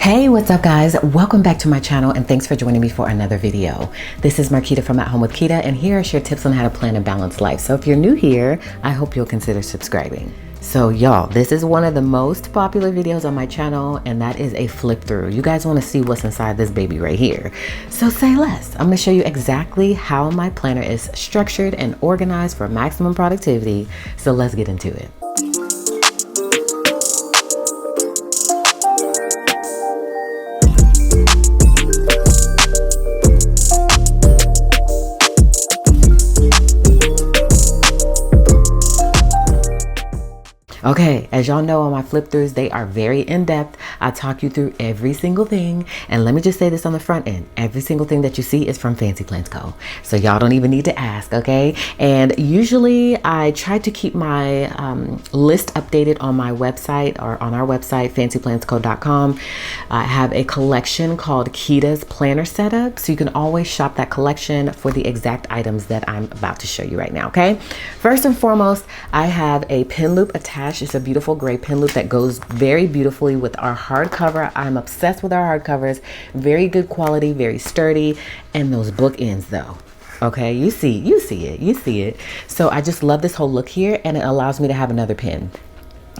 Hey, what's up guys? Welcome back to my channel and thanks for joining me for another video. This is Marquita from At Home with Quita, and here I share tips on how to plan a balanced life. So if you're new here, I hope you'll consider subscribing. So y'all, this is one of the most popular videos on my channel, and that is a flip through. You guys want to see what's inside this baby right here. So say less. I'm going to show you exactly how my planner is structured and organized for maximum productivity. So let's get into it. Okay, as y'all know on my flip throughs, they are very in-depth. I talk you through every single thing. And let me just say this on the front end. Every single thing that you see is from Fancy Plans Co. So y'all don't even need to ask, okay? And usually I try to keep my list updated on my website or on our website, fancyplansco.com. I have a collection called Quita's Planner Setup. So you can always shop that collection for the exact items that I'm about to show you right now, okay? First and foremost, I have a pin loop attached. It's a beautiful gray pin loop that goes very beautifully with our hardcover. I'm obsessed with our hardcovers. Very good quality, very sturdy, and those bookends though. Okay, you see it. So I just love this whole look here, and it allows me to have another pin.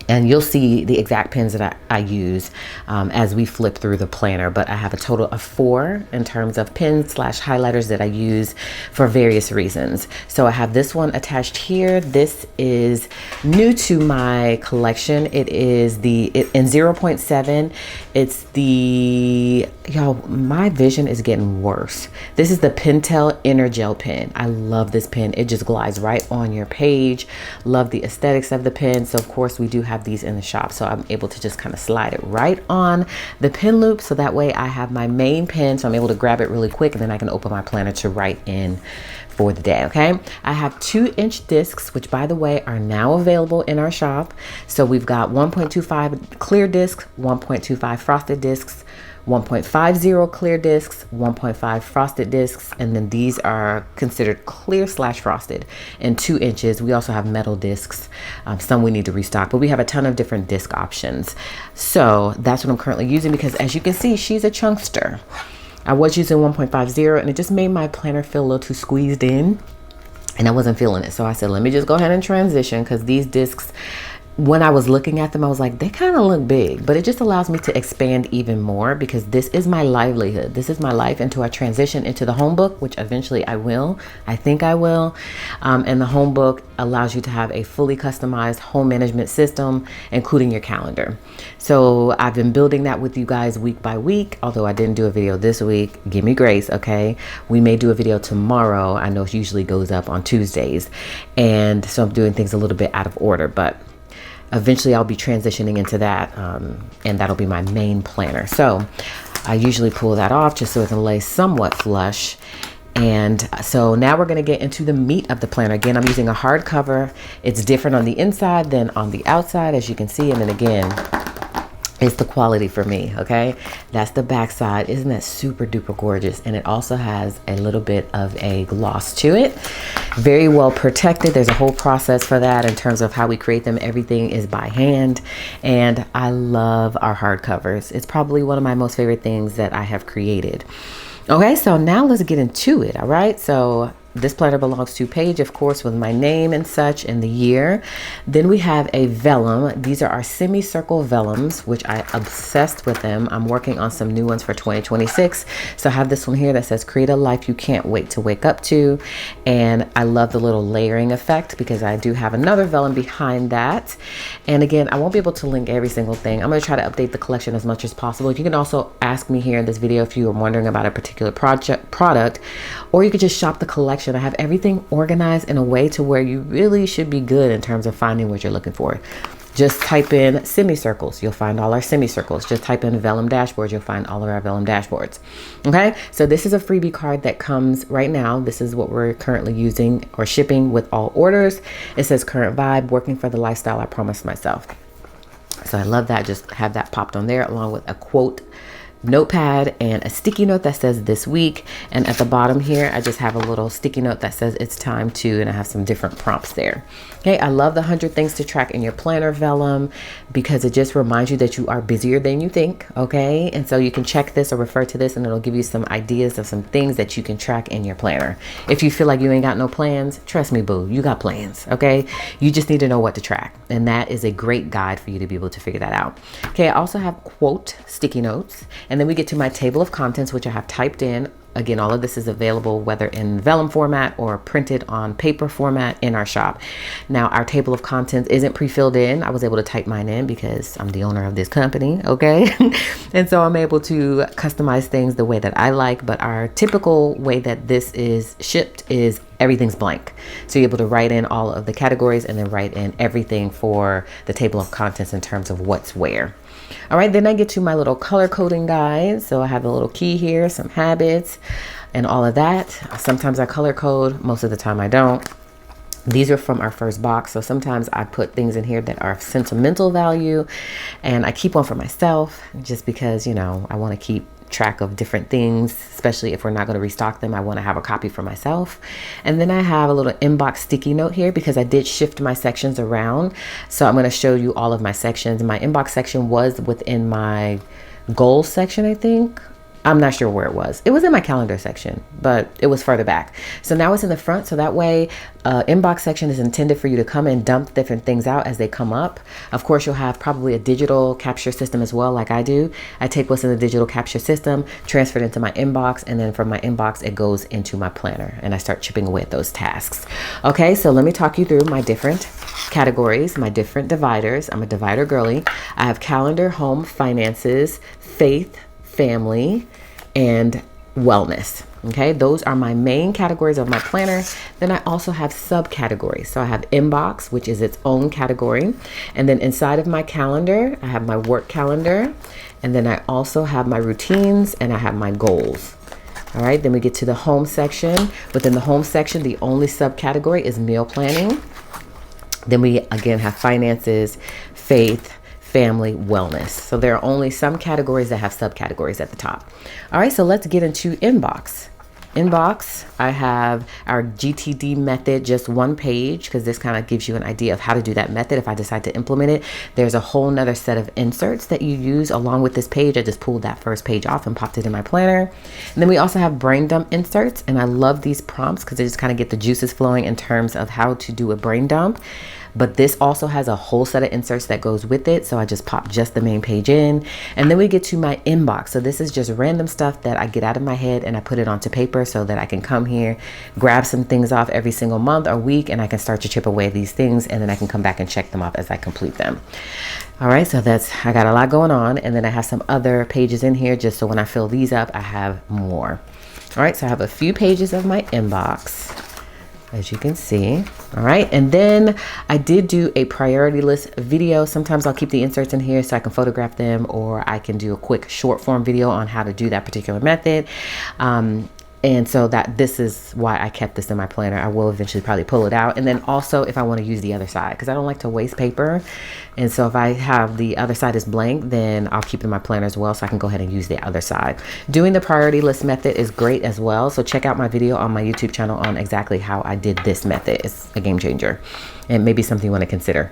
And you'll see the exact pins that I use as we flip through the planner. But I have a total of 4 in terms of pins / highlighters that I use for various reasons. So I have this one attached here. This is new to my collection. It is in 0.7. It's the, y'all, my vision is getting worse. This is the Pentel Inner Gel pen. I love this pen. It just glides right on your page. Love the aesthetics of the pen. So of course we do have these in the shop, so I'm able to just kind of slide it right on the pin loop, so that way I have my main pen, so I'm able to grab it really quick, and then I can open my planner to write in for the day. Okay, I have 2-inch discs, which by the way are now available in our shop. So we've got 1.25 clear discs, 1.25 frosted discs, 1.50 clear discs, 1.5 frosted discs, and then these are considered clear / frosted in 2 inches. We also have metal discs, some we need to restock, but we have a ton of different disc options. So that's what I'm currently using, because as you can see, she's a chunkster. I was using 1.50 and it just made my planner feel a little too squeezed in, and I wasn't feeling it. So I said, let me just go ahead and transition, because these discs, when I was looking at them, I was like, they kind of look big, but it just allows me to expand even more, because this is my livelihood. This is my life until I transition into the home book, which eventually I will. I think I will. And the home book allows you to have a fully customized home management system, including your calendar. So I've been building that with you guys week by week, although I didn't do a video this week. Give me grace, okay? We may do a video tomorrow. I know it usually goes up on Tuesdays. And so I'm doing things a little bit out of order, but eventually I'll be transitioning into that, and that'll be my main planner. So I usually pull that off just so it can lay somewhat flush. And so now we're going to get into the meat of the planner. Again, I'm using a hardcover. It's different on the inside than on the outside, as you can see. And then again, it's the quality for me, okay? That's the back side. Isn't that super duper gorgeous? And it also has a little bit of a gloss to it. Very well protected. There's a whole process for that in terms of how we create them. Everything is by hand, and I love our hardcovers. It's probably one of my most favorite things that I have created. Okay, so now let's get into it, all right? So this planner belongs to Paige, of course, with my name and such and the year. Then we have a vellum. These are our semicircle vellums, which I obsessed with them. I'm working on some new ones for 2026. So I have this one here that says create a life you can't wait to wake up to. And I love the little layering effect, because I do have another vellum behind that. And again, I won't be able to link every single thing. I'm going to try to update the collection as much as possible. You can also ask me here in this video if you are wondering about a particular product, or you could just shop the collection. I have everything organized in a way to where you really should be good in terms of finding what you're looking for. Just type in semicircles, you'll find all our semicircles. Just type in vellum dashboards, you'll find all of our vellum dashboards. Okay, so this is a freebie card that comes right now. This is what we're currently using or shipping with all orders. It says current vibe, working for the lifestyle I promised myself. So I love that. Just have that popped on there along with a quote notepad and a sticky note that says this week, and at the bottom here I just have a little sticky note that says it's time to, and I have some different prompts there. Okay, I love the 100 things to track in your planner vellum because it just reminds you that you are busier than you think. Okay, and so you can check this or refer to this and it'll give you some ideas of some things that you can track in your planner. If you feel like you ain't got no plans, trust me boo, you got plans. Okay, you just need to know what to track, and that is a great guide for you to be able to figure that out. Okay, I also have quote sticky notes, and then we get to my table of contents, which I have typed in. Again, all of this is available whether in vellum format or printed on paper format in our shop. Now, our table of contents isn't pre-filled in. I was able to type mine in because I'm the owner of this company, okay? And so I'm able to customize things the way that I like, but our typical way that this is shipped is everything's blank. So you're able to write in all of the categories and then write in everything for the table of contents in terms of what's where. All right, then I get to my little color coding guide. So I have a little key here, some habits and all of that. Sometimes I color code, most of the time I don't. These are from our first box. So sometimes I put things in here that are of sentimental value, and I keep one for myself just because, you know, I want to keep track of different things, especially if we're not going to restock them. I want to have a copy for myself. And then I have a little inbox sticky note here because I did shift my sections around. So I'm going to show you all of my sections. My inbox section was within my goals section, I think. I'm not sure where it was. It was in my calendar section, but it was further back. So now it's in the front. So that way, inbox section is intended for you to come and dump different things out as they come up. Of course, you'll have probably a digital capture system as well, like I do. I take what's in the digital capture system, transfer it into my inbox, and then from my inbox, it goes into my planner, and I start chipping away at those tasks. Okay, so let me talk you through my different categories, my different dividers. I'm a divider girly. I have calendar, home, finances, faith, family, and wellness. Okay, those are my main categories of my planner. Then I also have subcategories. So I have inbox, which is its own category. And then inside of my calendar, I have my work calendar. And then I also have my routines and I have my goals. All right, then we get to the home section. Within the home section, the only subcategory is meal planning. Then we again have finances, faith, family, wellness. So there are only some categories that have subcategories at the top. All right, so let's get into inbox. Inbox, I have our GTD method, just one page, because this kind of gives you an idea of how to do that method if I decide to implement it. There's a whole nother set of inserts that you use along with this page. I just pulled that first page off and popped it in my planner. And then we also have brain dump inserts, and I love these prompts because they just kind of get the juices flowing in terms of how to do a brain dump. But this also has a whole set of inserts that goes with it. So I just pop just the main page in. And then we get to my inbox. So this is just random stuff that I get out of my head and I put it onto paper so that I can come here, grab some things off every single month or week, and I can start to chip away these things, and then I can come back and check them off as I complete them. All right, so I got a lot going on. And then I have some other pages in here just so when I fill these up, I have more. All right, so I have a few pages of my inbox, as you can see. All right, and then I did do a priority list video. Sometimes I'll keep the inserts in here so I can photograph them, or I can do a quick short form video on how to do that particular method. And so this is why I kept this in my planner. I will eventually probably pull it out. And then also if I want to use the other side, because I don't like to waste paper. And so if I have the other side is blank, then I'll keep it in my planner as well so I can go ahead and use the other side. Doing the priority list method is great as well. So check out my video on my YouTube channel on exactly how I did this method. It's a game changer and maybe something you want to consider.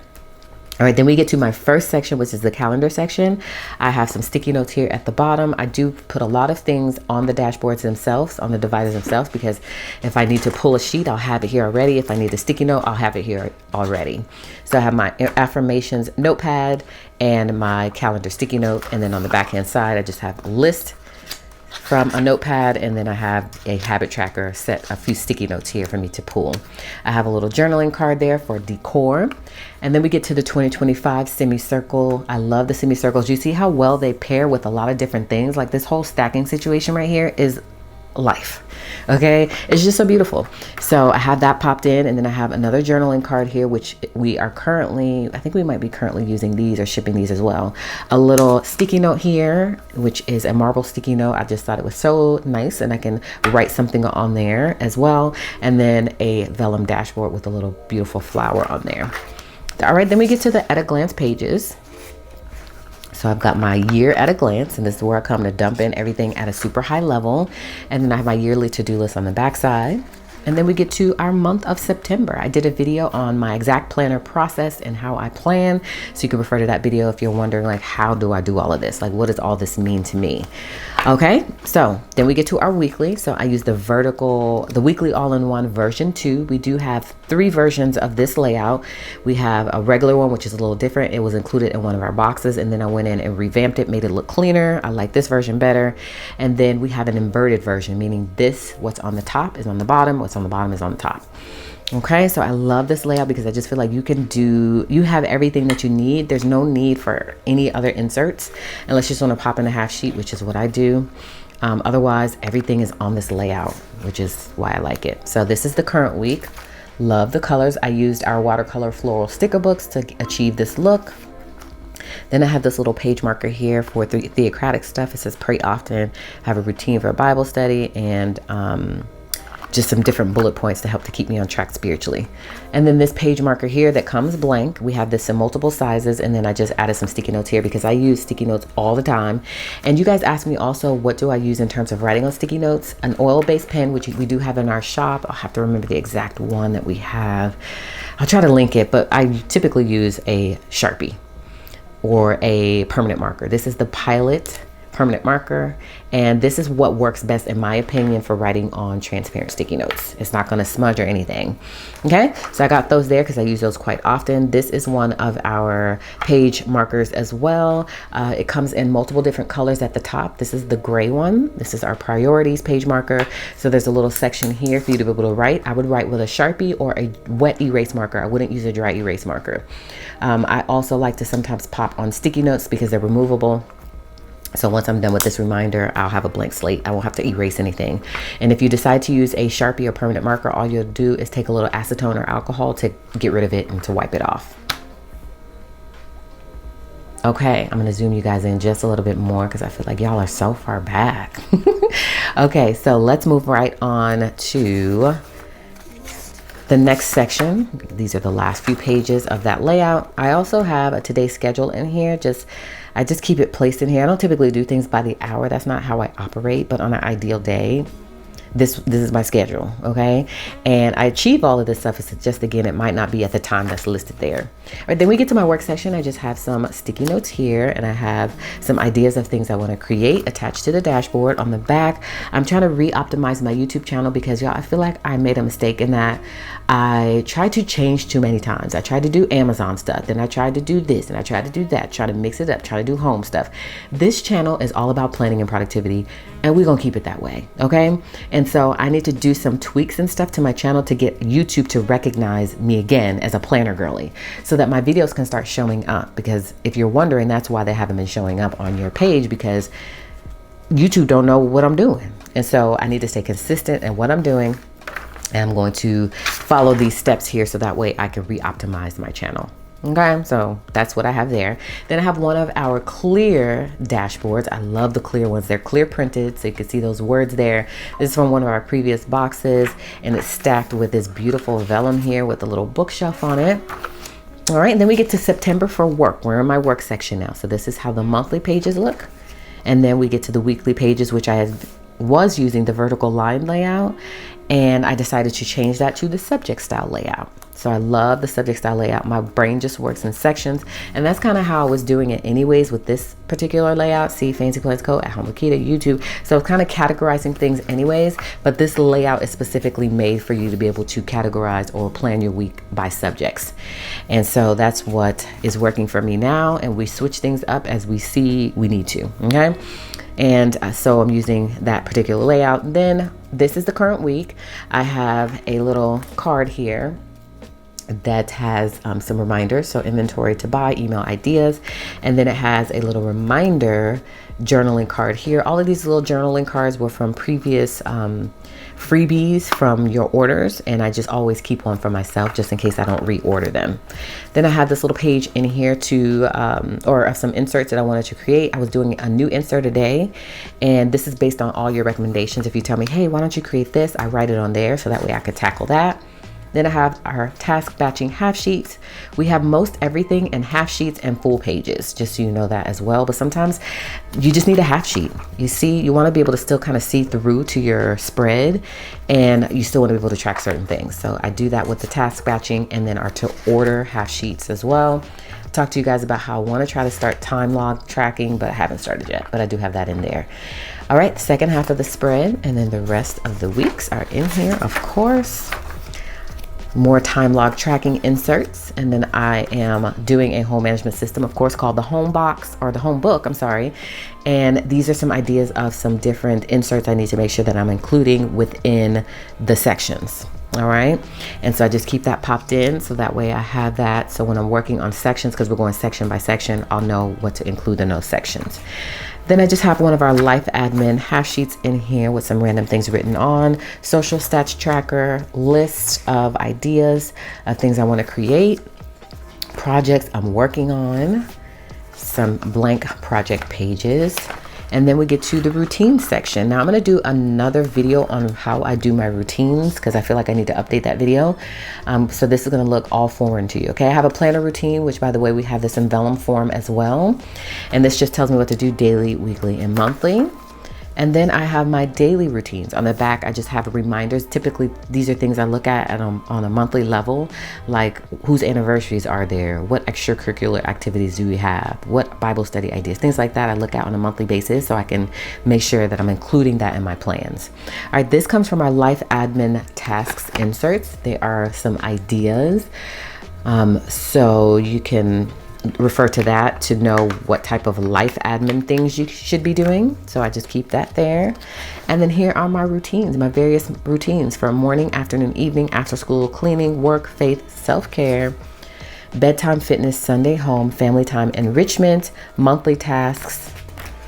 All right, then we get to my first section, which is the calendar section. I have some sticky notes here at the bottom. I do put a lot of things on the dashboards themselves, on the dividers themselves, because if I need to pull a sheet, I'll have it here already. If I need a sticky note, I'll have it here already. So I have my affirmations notepad and my calendar sticky note. And then on the back hand side, I just have a list from a notepad, and then I have a habit tracker set, a few sticky notes here for me to pull. I have a little journaling card there for decor. And then we get to the 2025 semicircle. I love the semicircles. You see how well they pair with a lot of different things? Like this whole stacking situation right here is life. Okay, it's just so beautiful. So I have that popped in, and then I have another journaling card here, which we are currently, I think we might be currently using these or shipping these as well. A little sticky note here, which is a marble sticky note. I just thought it was so nice, and I can write something on there as well. And then a vellum dashboard with a little beautiful flower on there. All right, then we get to the at a glance pages. So I've got my year at a glance, and this is where I come to dump in everything at a super high level. And then I have my yearly to-do list on the back side. And then we get to our month of September. I did a video on my exact planner process and how I plan. So you can refer to that video if you're wondering, like, how do I do all of this? Like, what does all this mean to me? Okay, so then we get to our weekly. So I use the weekly all-in-one version 2. We do have 3 versions of this layout. We have a regular one, which is a little different. It was included in one of our boxes, and then I went in and revamped it, made it look cleaner. I like this version better. And then we have an inverted version, meaning this, what's on the top is on the bottom, what's on the bottom is on the top. Okay, so I love this layout because I just feel like you have everything that you need. There's no need for any other inserts unless you just want to pop in a half sheet, which is what I do. Otherwise, everything is on this layout, which is why I like it. So this is the current week. Love the colors. I used our watercolor floral sticker books to achieve this look. Then I have this little page marker here for theocratic stuff. It says pray often, have a routine for a Bible study, and just some different bullet points to help to keep me on track spiritually. And then this page marker here that comes blank, we have this in multiple sizes, and then I just added some sticky notes here because I use sticky notes all the time. And you guys asked me also, what do I use in terms of writing on sticky notes? An oil-based pen, which we do have in our shop. I'll have to remember the exact one that we have. I'll try to link it, but I typically use a Sharpie or a permanent marker. This is the Pilot permanent marker, and this is what works best in my opinion for writing on transparent sticky notes. It's not going to smudge or anything. Okay, so I got those there because I use those quite often. This is one of our page markers as well. It comes in multiple different colors at the top. This is the gray one. This is our priorities page marker. So there's a little section here for you to be able to write. I would write with a Sharpie or a wet erase marker. I wouldn't use a dry erase marker. I also like to sometimes pop on sticky notes because they're removable. So once I'm done with this reminder, I'll have a blank slate. I won't have to erase anything. And if you decide to use a Sharpie or permanent marker, all you'll do is take a little acetone or alcohol to get rid of it and to wipe it off. Okay, I'm gonna zoom you guys in just a little bit more because I feel like y'all are so far back. Okay, so let's move right on to the next section. These are the last few pages of that layout. I also have a today's schedule in here. I just keep it placed in here. I don't typically do things by the hour. That's not how I operate, but on an ideal day, this is my schedule, okay? And I achieve all of this stuff. It's just, again, it might not be at the time that's listed there. All right, then we get to my work section. I just have some sticky notes here, and I have some ideas of things I want to create attached to the dashboard. On the back, I'm trying to re-optimize my YouTube channel because, y'all, I feel like I made a mistake in that I tried to change too many times. I tried to do Amazon stuff, then I tried to do this, and I tried to do that, try to mix it up, try to do home stuff. This channel is all about planning and productivity, and we're gonna keep it that way, okay? And so I need to do some tweaks and stuff to my channel to get YouTube to recognize me again as a planner girly so that my videos can start showing up. Because if you're wondering, that's why they haven't been showing up on your page, because YouTube don't know what I'm doing. And so I need to stay consistent in what I'm doing. And I'm going to follow these steps here so that way I can re-optimize my channel. Okay, so that's what I have there. Then I have one of our clear dashboards. I love the clear ones. They're clear printed, so you can see those words there. This is from one of our previous boxes, and it's stacked with this beautiful vellum here with a little bookshelf on it. All right, and then we get to September for work. We're in my work section now. So this is how the monthly pages look. And then we get to the weekly pages, which I was using the vertical line layout, and I decided to change that to the subject style layout. So I love the subject style layout. My brain just works in sections, and that's kind of how I was doing it anyways with this particular layout. See, Fancy Plans Co, AtHomeWithQuita, YouTube. So it's kind of categorizing things anyways, but this layout is specifically made for you to be able to categorize or plan your week by subjects. And so that's what is working for me now, and we switch things up as we see we need to, okay? And so I'm using that particular layout. Then this is the current week. I have a little card here that has some reminders. So inventory to buy, email ideas, and then it has a little reminder journaling card here. All of these little journaling cards were from previous freebies from your orders, and I just always keep one for myself just in case I don't reorder them. Then I have this little page in here to or some inserts that I wanted to create. I was doing a new insert a day, and this is based on all your recommendations. If you tell me, hey, why don't you create this, I write it on there so that way I could tackle that. Then I have our task batching half sheets. We have most everything in half sheets and full pages, just so you know that as well. But sometimes you just need a half sheet. You see, you want to be able to still kind of see through to your spread, and you still want to be able to track certain things. So I do that with the task batching and then our to order half sheets as well. Talk to you guys about how I want to try to start time log tracking, but I haven't started yet, but I do have that in there. All right, the second half of the spread, and then the rest of the weeks are in here, of course. More time log tracking inserts, and then I am doing a home management system, of course, called the Home Box, or the Home Book, I'm sorry. And these are some ideas of some different inserts I need to make sure that I'm including within the sections. All right, and so I just keep that popped in, so that way I have that, so when I'm working on sections, because we're going section by section, I'll know what to include in those sections. Then I just have one of our life admin half sheets in here with some random things written on, social stats tracker, list of ideas of things I want to create, projects I'm working on, some blank project pages, and then we get to the routine section. Now I'm going to do another video on how I do my routines, because I feel like I need to update that video. So this is going to look all foreign to you. Okay, I have a planner routine, which by the way, we have this in vellum form as well. And this just tells me what to do daily, weekly, and monthly. And then I have my daily routines. On the back, I just have reminders. Typically, these are things I look at on a monthly level, like whose anniversaries are there? What extracurricular activities do we have? What Bible study ideas? Things like that I look at on a monthly basis, so I can make sure that I'm including that in my plans. All right, this comes from our life admin tasks inserts. They are some ideas. So you can refer to that to know what type of life admin things you should be doing. So I just keep that there. And then here are my routines, my various routines for morning, afternoon, evening, after school, cleaning, work, faith, self-care, bedtime, fitness, Sunday home, family time, enrichment, monthly tasks,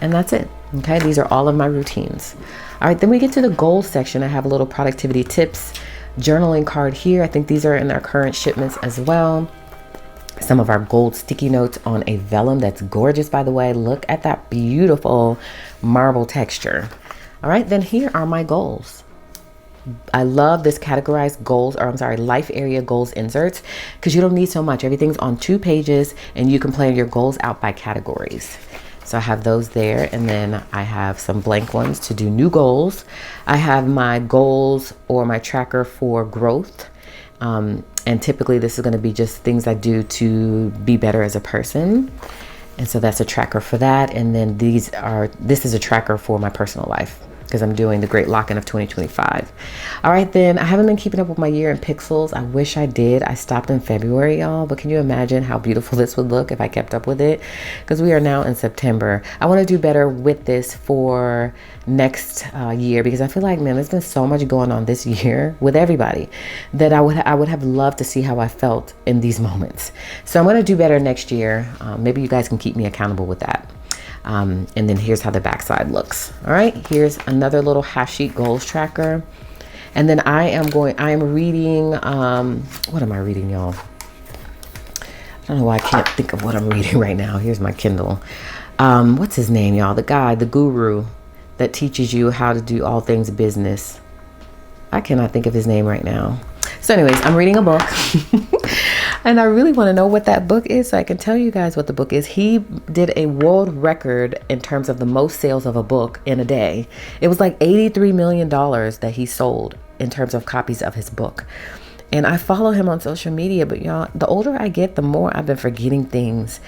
and that's it. Okay, these are all of my routines. All right, then we get to the goals section. I have a little productivity tips journaling card here. I think these are in our current shipments as well. Some of our gold sticky notes on a vellum that's gorgeous, by the way. Look at that beautiful marble texture. All right, then here are my goals. I love this categorized goals, or I'm sorry, life area goals inserts, because you don't need so much. Everything's on 2 pages and you can plan your goals out by categories. So I have those there, and then I have some blank ones to do new goals. I have my goals or my tracker for growth. And typically this is going to be just things I do to be better as a person. And so that's a tracker for that. And then this is a tracker for my personal life, because I'm doing the great lock-in of 2025. All right, then I haven't been keeping up with my year in pixels. I wish I did. I stopped in February, y'all, but can you imagine how beautiful this would look if I kept up with it? Because we are now in September. I want to do better with this for next year, because I feel like, man, there's been so much going on this year with everybody that I would have loved to see how I felt in these moments. So I'm going to do better next year. Maybe you guys can keep me accountable with that. And then here's how the backside looks. All right, here's another little half sheet goals tracker. And then I am reading, what am I reading, y'all? I don't know why I can't think of what I'm reading right now. Here's my Kindle. What's his name, y'all? The guy, the guru that teaches you how to do all things business. I cannot think of his name right now. So anyways, I'm reading a book and I really want to know what that book is, so I can tell you guys what the book is. He did a world record in terms of the most sales of a book in a day. It was like $83 million that he sold in terms of copies of his book. And I follow him on social media, but y'all, the older I get, the more I've been forgetting things.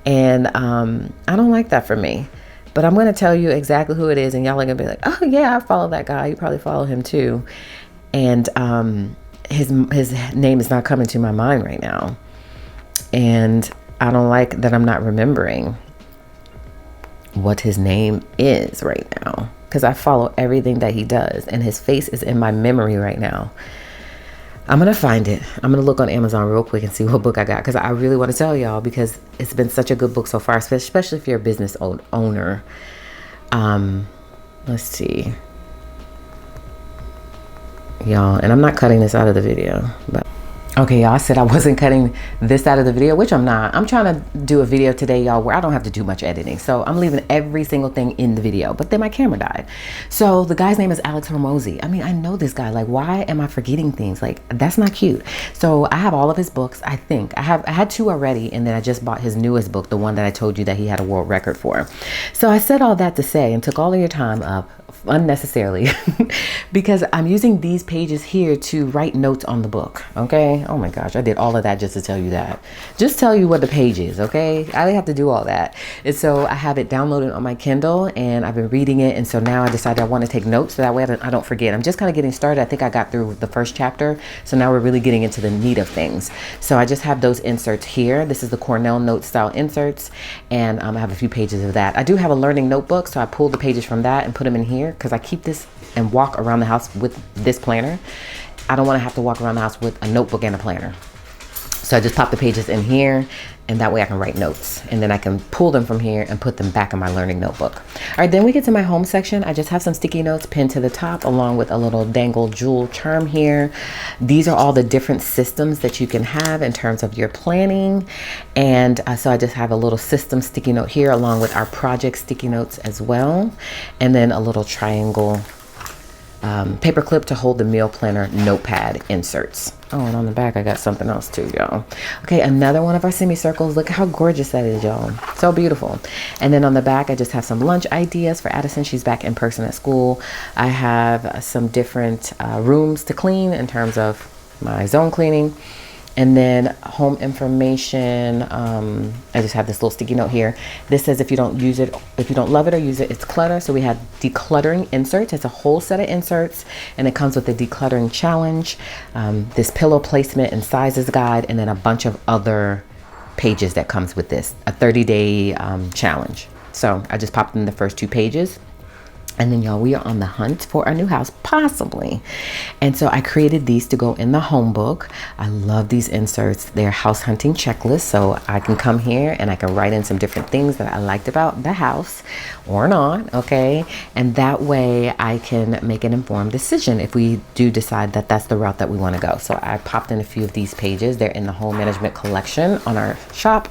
And I don't like that for me. But I'm going to tell you exactly who it is, and y'all are going to be like, oh yeah, I follow that guy. You probably follow him too. And his name is not coming to my mind right now. And I don't like that I'm not remembering what his name is right now, because I follow everything that he does, and his face is in my memory right now. I'm going to find it. I'm going to look on Amazon real quick and see what book I got, because I really want to tell y'all, because it's been such a good book so far, especially if you're a business owner. Let's see. Y'all, and I'm not cutting this out of the video, but Okay, y'all, I said I wasn't cutting this out of the video, which I'm not. I'm trying to do a video today, y'all, where I don't have to do much editing. So I'm leaving every single thing in the video, but then my camera died. So the guy's name is Alex Hormozy. I mean, I know this guy. Like, why am I forgetting things? Like, that's not cute. So I have all of his books, I think. I had 2 already, and then I just bought his newest book, the one that I told you that he had a world record for. So I said all that to say, and took all of your time up unnecessarily because I'm using these pages here to write notes on the book. Okay, oh my gosh, I did all of that just to tell you that, just tell you what the page is. Okay, I didn't have to do all that. And so I have it downloaded on my Kindle, and I've been reading it, and so now I decided I want to take notes so that way I don't forget. I'm just kind of getting started. I think I got through the first chapter, so now we're really getting into the meat of things. So I just have those inserts here. This is the Cornell note style inserts, and I have a few pages of that. I do have a learning notebook, so I pulled the pages from that and put them in here because I keep this and walk around the house with this planner. I don't want to have to walk around the house with a notebook and a planner. So I just pop the pages in here, and that way I can write notes, and then I can pull them from here and put them back in my learning notebook. All right, then we get to my home section. I just have some sticky notes pinned to the top along with a little dangle jewel charm here. These are all the different systems that you can have in terms of your planning. And so I just have a little system sticky note here along with our project sticky notes as well. And then a little triangle paper clip to hold the meal planner notepad inserts. Oh, and on the back I got something else too, y'all. Okay, another one of our semicircles. Look how gorgeous that is, y'all. So beautiful. And then on the back I just have some lunch ideas for Addison. She's back in person at school. I have some different rooms to clean in terms of my zone cleaning. And then home information, I just have this little sticky note here. This says if you don't use it, if you don't love it or use it, it's clutter. So we have decluttering inserts. It's a whole set of inserts, and it comes with the decluttering challenge, this pillow placement and sizes guide, and then a bunch of other pages that comes with this, a 30-day challenge. So I just popped in the first 2 pages. And then, y'all, we are on the hunt for our new house, possibly. And so I created these to go in the home book. I love these inserts. They're house hunting checklists. So I can come here and I can write in some different things that I liked about the house or not, okay? And that way I can make an informed decision if we do decide that that's the route that we want to go. So I popped in a few of these pages. They're in the home management collection on our shop.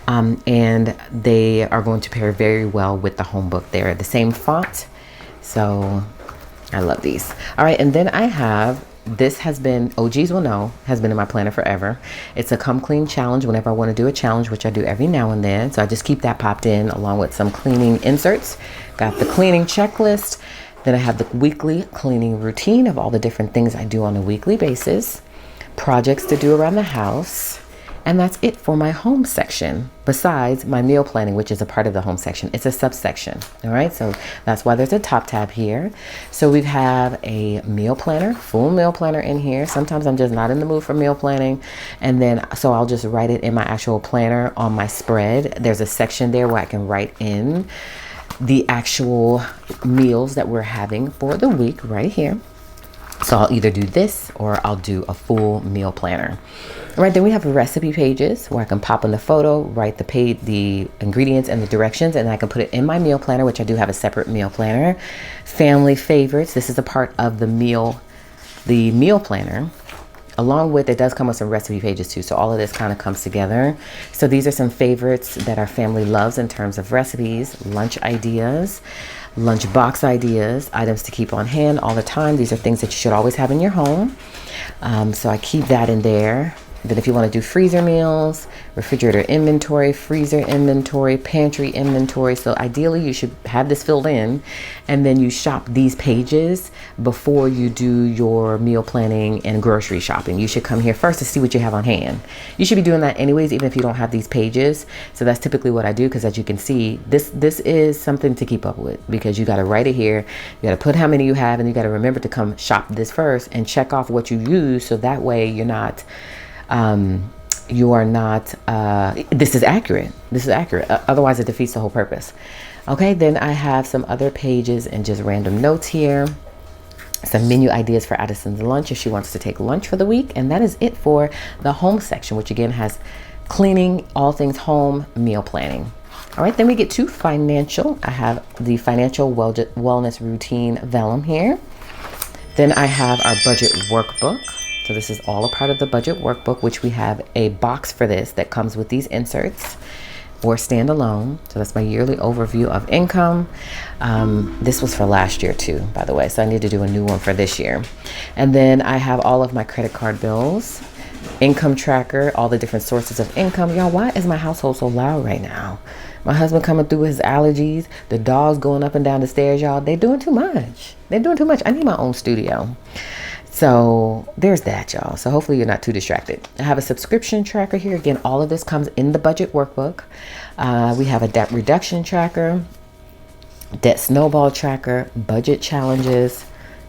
And they are going to pair very well with the home book. They're the same font. So I love these. All right, and then I have, this has been, OGs will know, has been in my planner forever. It's a come clean challenge whenever I want to do a challenge, which I do every now and then. So I just keep that popped in along with some cleaning inserts. Got the cleaning checklist. Then I have the weekly cleaning routine of all the different things I do on a weekly basis. Projects to do around the house. And that's it for my home section, besides my meal planning, which is a part of the home section. It's a subsection, all right? So that's why there's a top tab here. So we have a meal planner, full meal planner in here. Sometimes I'm just not in the mood for meal planning. And then, so I'll just write it in my actual planner on my spread. There's a section there where I can write in the actual meals that we're having for the week right here. So I'll either do this or I'll do a full meal planner. All right, then we have recipe pages where I can pop in the photo, write the ingredients and the directions, and I can put it in my meal planner, which I do have a separate meal planner. Family favorites. This is a part of the meal planner. Along with, it does come with some recipe pages too. So all of this kind of comes together. So these are some favorites that our family loves in terms of recipes, lunch ideas, lunch box ideas, items to keep on hand all the time. These are things that you should always have in your home. So I keep that in there. Then if you want to do freezer meals, refrigerator inventory, freezer inventory, pantry inventory. So ideally you should have this filled in, and then you shop these pages before you do your meal planning and grocery shopping. You should come here first to see what you have on hand. You should be doing that anyways, even if you don't have these pages. So that's typically what I do, because as you can see, this is something to keep up with, because you got to write it here. You got to put how many you have, and you got to remember to come shop this first and check off what you use. So that way you're not, this is accurate. Otherwise it defeats the whole purpose. Okay, then I have some other pages and just random notes here. Some menu ideas for Addison's lunch if she wants to take lunch for the week. And that is it for the home section, which again has cleaning, all things home, meal planning. All right, then we get to financial. I have the financial wellness routine vellum here. Then I have our budget workbook. So this is all a part of the budget workbook, which we have a box for this that comes with these inserts or standalone. So that's my yearly overview of income. This was for last year too, by the way. So I need to do a new one for this year. And then I have all of my credit card bills, income tracker, all the different sources of income. Y'all, why is my household so loud right now? My husband coming through with his allergies, the dogs going up and down the stairs, y'all. They're doing too much. They're doing too much. I need my own studio. So there's that, y'all. So hopefully you're not too distracted. I have a subscription tracker here. Again, all of this comes in the budget workbook. We have a debt reduction tracker, debt snowball tracker, budget challenges,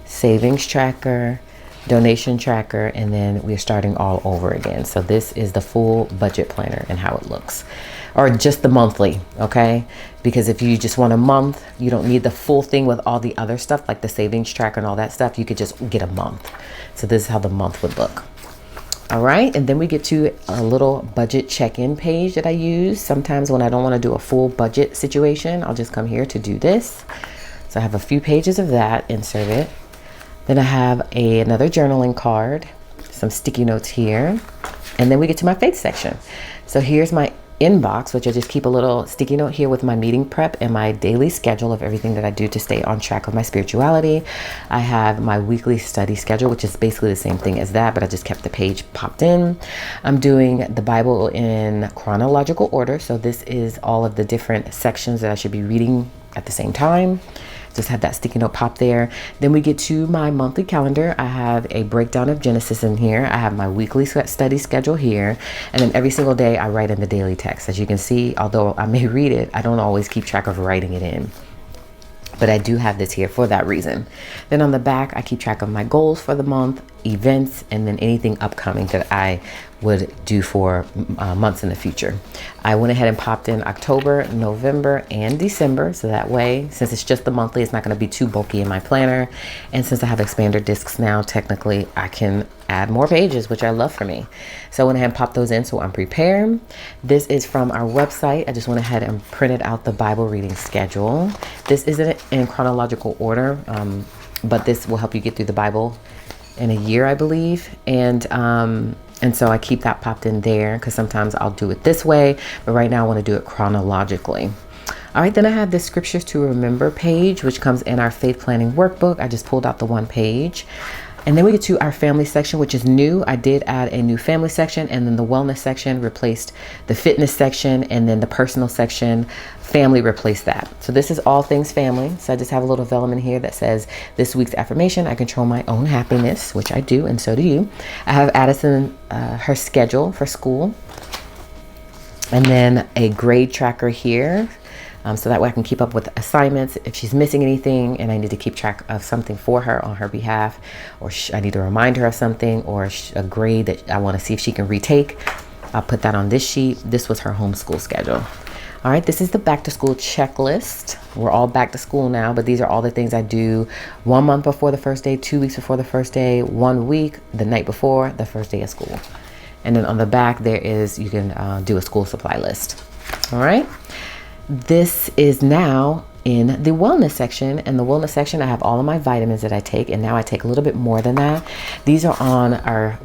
savings tracker, donation tracker, and then we're starting all over again. So this is the full budget planner and how it looks, or just the monthly, okay? Because if you just want a month, you don't need the full thing with all the other stuff like the savings tracker and all that stuff. You could just get a month. So this is how the month would look. All right, and then we get to a little budget check-in page that I use. Sometimes when I don't want to do a full budget situation, I'll just come here to do this. So I have a few pages of that inserted. Then I have another journaling card, some sticky notes here, and then we get to my faith section. So here's my inbox, which I just keep a little sticky note here with my meeting prep and my daily schedule of everything that I do to stay on track with my spirituality. I have my weekly study schedule, which is basically the same thing as that, but I just kept the page popped in. I'm doing the Bible in chronological order. So this is all of the different sections that I should be reading at the same time. Just have that sticky note pop there. Then we get to my monthly calendar. I have a breakdown of Genesis in here. I have my weekly study schedule here. And then every single day I write in the daily text. As you can see, although I may read it, I don't always keep track of writing it in. But I do have this here for that reason. Then on the back, I keep track of my goals for the month, events, and then anything upcoming that I would do for months in the future. I went ahead and popped in October, November, and December. So that way, since it's just the monthly, it's not going to be too bulky in my planner. And since I have expander discs now, technically, I can add more pages, which I love for me. So I went ahead and popped those in so I'm prepared. This is from our website. I just went ahead and printed out the Bible reading schedule. This isn't in chronological order, but this will help you get through the Bible in a year, I believe. And so I keep that popped in there because sometimes I'll do it this way, but right now I want to do it chronologically. All right, then I have the scriptures to remember page, which comes in our faith planning workbook. I just pulled out the one page. And then we get to our family section, which is new. I did add a new family section, and then the wellness section replaced the fitness section, and then the personal section, family replaced that. So this is all things family. So I just have a little vellum in here that says this week's affirmation: I control my own happiness, which I do, and so do you. I have Addison, her schedule for school, and then a grade tracker here. So that way I can keep up with assignments if she's missing anything and I need to keep track of something for her on her behalf, or I need to remind her of something, or a grade that I want to see if she can retake. I'll put that on this sheet. This was her homeschool schedule. All right, this is the back to school checklist. We're all back to school now, but these are all the things I do 1 month before the first day, 2 weeks before the first day, 1 week, the night before the first day of school. And then on the back there is, you can do a school supply list. All right. This is now in the wellness section. In the wellness section, I have all of my vitamins that I take, and now I take a little bit more than that. These are on our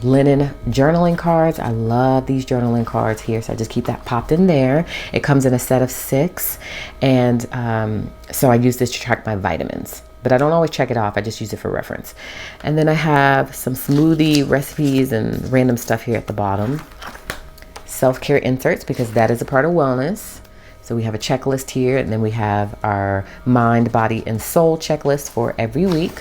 linen journaling cards. I love these journaling cards here, so I just keep that popped in there. It comes in a set of 6, and so I use this to track my vitamins. But I don't always check it off. I just use it for reference. And then I have some smoothie recipes and random stuff here at the bottom. Self-care inserts, because that is a part of wellness. So we have a checklist here, and then we have our mind, body, and soul checklist for every week.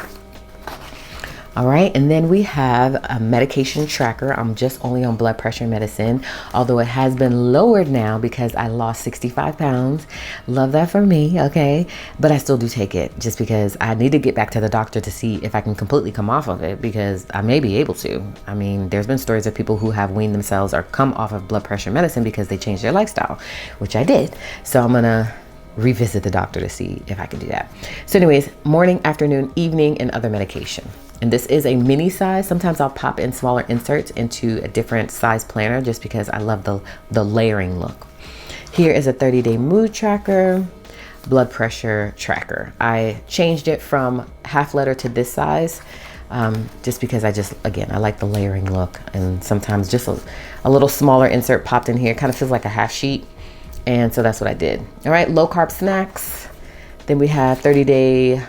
All right, and then we have a medication tracker. I'm just only on blood pressure medicine, although it has been lowered now because I lost 65 pounds. Love that for me, okay? But I still do take it just because I need to get back to the doctor to see if I can completely come off of it, because I may be able to. I mean, there's been stories of people who have weaned themselves or come off of blood pressure medicine because they changed their lifestyle, which I did. So I'm gonna revisit the doctor to see if I can do that. So anyways, morning, afternoon, evening, and other medication. And this is a mini size. Sometimes I'll pop in smaller inserts into a different size planner just because I love the layering look. Here is a 30-day mood tracker, blood pressure tracker. I changed it from half letter to this size just because again, I like the layering look, and sometimes just a little smaller insert popped in here. Kind of feels like a half sheet. And so that's what I did. All right, low carb snacks. Then we have 30-day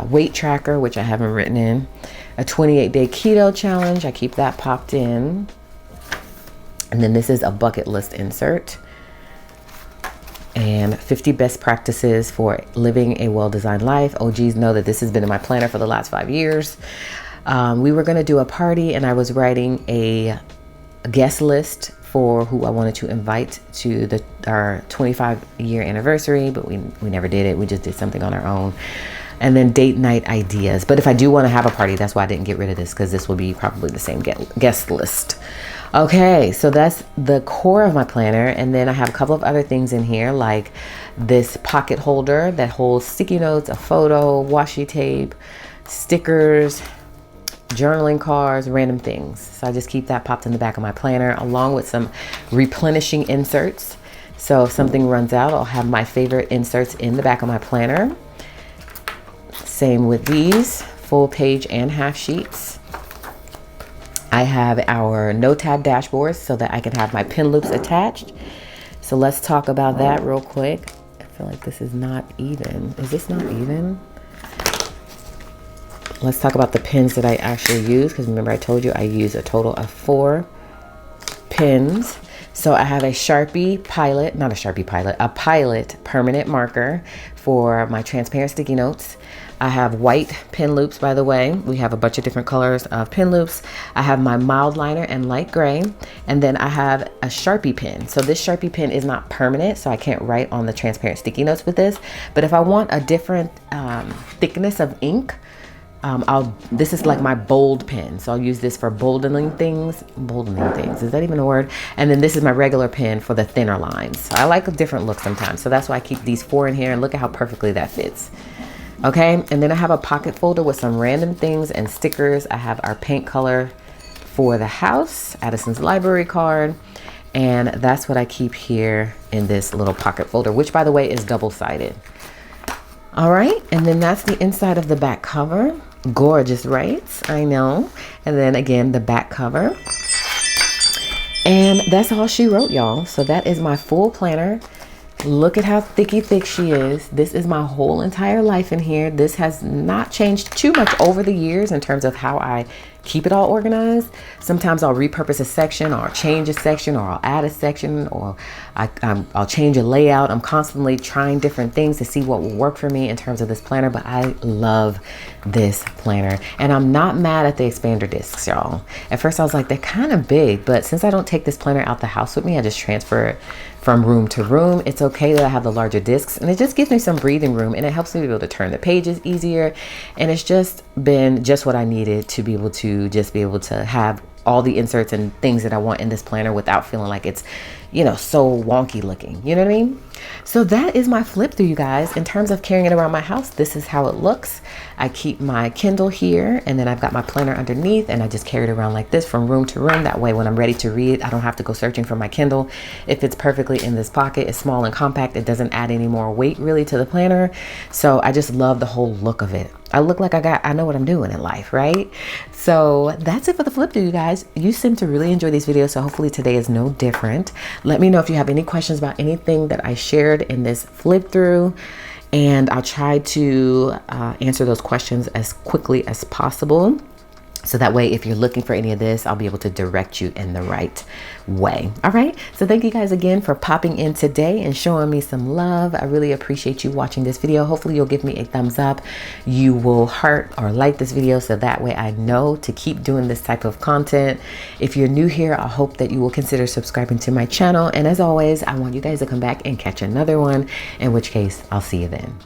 weight tracker, which I haven't written in. A 28-day keto challenge. I keep that popped in. And then this is a bucket list insert. And 50 best practices for living a well-designed life. OGs know that this has been in my planner for the last 5 years. We were going to do a party, and I was writing a guest list for who I wanted to invite to our 25-year anniversary, but we never did it. We just did something on our own. And then date night ideas. But if I do want to have a party, that's why I didn't get rid of this, because this will be probably the same guest list. Okay, so that's the core of my planner. And then I have a couple of other things in here, like this pocket holder that holds sticky notes, a photo, washi tape, stickers, journaling cards, random things. So I just keep that popped in the back of my planner, along with some replenishing inserts. So if something runs out, I'll have my favorite inserts in the back of my planner. Same with these, full page and half sheets. I have our no tab dashboards so that I can have my pin loops attached. So let's talk about that real quick. I feel like this is not even. Is this not even? Let's talk about the pins that I actually use, because remember I told you I use a total of 4 pins. So I have a Sharpie Pilot, not a Sharpie Pilot, a Pilot permanent marker for my transparent sticky notes. I have white pin loops, by the way. We have a bunch of different colors of pin loops. I have my mild liner and light gray. And then I have a Sharpie pen. So this Sharpie pen is not permanent, so I can't write on the transparent sticky notes with this. But if I want a different thickness of ink, this is like my bold pen. So I'll use this for boldening things. Boldening things, is that even a word? And then this is my regular pen for the thinner lines. So I like a different look sometimes. So that's why I keep these 4 in here, and look at how perfectly that fits. Okay, and then I have a pocket folder with some random things and stickers. I have our paint color for the house, Addison's library card, and that's what I keep here in this little pocket folder, which by the way is double-sided. All right, and then that's the inside of the back cover. Gorgeous, right? I know. And then again, the back cover. And that's all she wrote, y'all. So that is my full planner. Look at how thicky thick she is. This is my whole entire life in here. This has not changed too much over the years in terms of how I keep it all organized. Sometimes I'll repurpose a section, or I'll change a section, or I'll add a section, or I'll change a layout. I'm constantly trying different things to see what will work for me in terms of this planner, but I love this planner. And I'm not mad at the expander discs, y'all. At first I was like, they're kind of big, but since I don't take this planner out the house with me, I just transfer it from room to room. It's okay that I have the larger discs, and it just gives me some breathing room, and it helps me be able to turn the pages easier. And it's just been just what I needed to be able to have all the inserts and things that I want in this planner without feeling like it's, you know, so wonky looking. You know what I mean? So that is my flip through, you guys. In terms of carrying it around my house, this is how it looks. I keep my Kindle here, and then I've got my planner underneath, and I just carry it around like this from room to room. That way, when I'm ready to read, I don't have to go searching for my Kindle. It fits perfectly in this pocket. It's small and compact. It doesn't add any more weight really to the planner. So I just love the whole look of it. I look like I know what I'm doing in life, right? So that's it for the flip through, you guys. You seem to really enjoy these videos, so hopefully today is no different. Let me know if you have any questions about anything that I shared in this flip through, and I'll try to answer those questions as quickly as possible. So that way, if you're looking for any of this, I'll be able to direct you in the right way. All right. So thank you guys again for popping in today and showing me some love. I really appreciate you watching this video. Hopefully you'll give me a thumbs up. You will heart or like this video, so that way I know to keep doing this type of content. If you're new here, I hope that you will consider subscribing to my channel. And as always, I want you guys to come back and catch another one, in which case I'll see you then.